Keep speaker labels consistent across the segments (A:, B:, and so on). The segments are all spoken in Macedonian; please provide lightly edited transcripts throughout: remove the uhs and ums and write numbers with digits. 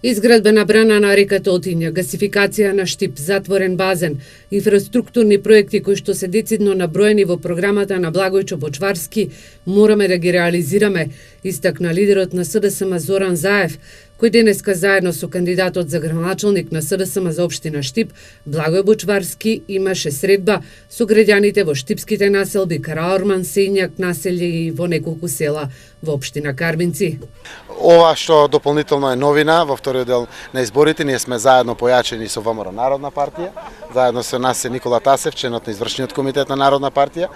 A: Изградба на брана на реката Отинја, гасификација на Штип, затворен базен, инфраструктурни проекти кои што се децидно наброени во програмата на Благојчо Бочварски, мораме да ги реализираме, истакна лидерот на СДСМ Зоран Заев, кој денеска заедно со кандидатот за градоначалник на СДСМ за општина Штип, Благој Бочварски, имаше средба со граѓаните во штипските населби Караорман, Сењак, населје и во неколку села во општина Карбинци.
B: Ова што дополнително е новина во вториот дел на изборите, ние сме заедно појачени со ВМРО Народна партија, заедно со нас е Никола Тасев, членот на извршниот комитет на Народна партија.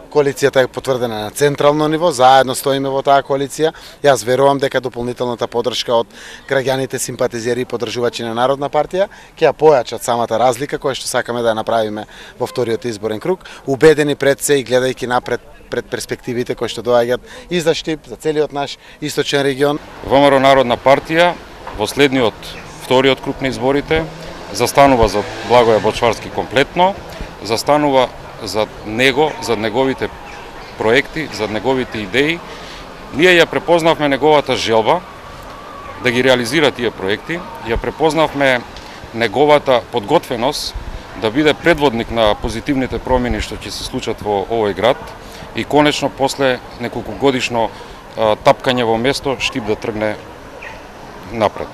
B: Коалицијата е потврдена на централно ниво, заедно стоиме во таа коалиција. Јас верувам дека дополнителната поддршка од граѓаните, симпатизери и поддржувачи на Народна партија ќе ја појачат самата разлика која што сакаме да ја направиме во вториот изборен круг, убедени пред се и гледајќи напред пред перспективите кои што доаѓаат и за Штип, за целиот наш источен регион.
C: ВМРО Народна партија во следниот вториот круг на изборите застанува за Благој Бочварски комплетно, застанува за него, за неговите проекти, за неговите идеи. Ние ја препознавме неговата желба да ги реализира тие проекти, ја препознавме неговата подготвеност да биде предводник на позитивните промени што ќе се случат во овој град и конечно после неколку годишно тапкање во место Штип да тргне напред.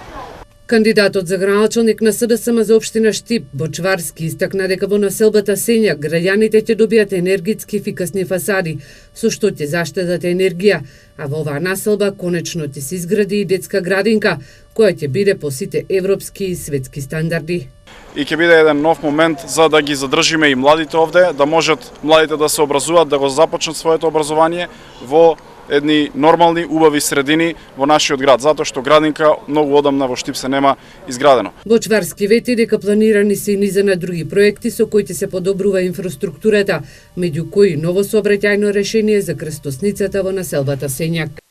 A: Кандидатот за градоначалник на СДСМ за општина Штип, Бочварски, истакна дека во населбата Сењак граѓаните ќе добијат енергетски ефикасни фасади, со што ќе заштедат енергија, а во оваа населба конечно ќе се изгради и детска градинка, која ќе биде по сите европски и светски стандарди.
D: И ќе биде еден нов момент за да ги задржиме и младите овде, да можат младите да се образуваат, да го започнат своето образование во едни нормални, убави средини во нашиот град, затоа што градинка многу одамна во Штип се нема изградено.
A: Бочварски вети дека планирани се и низа на други проекти со кои ќе се подобрува инфраструктурата, меѓу кои ново сообраќајно решение за крстосницата во населбата Сењак.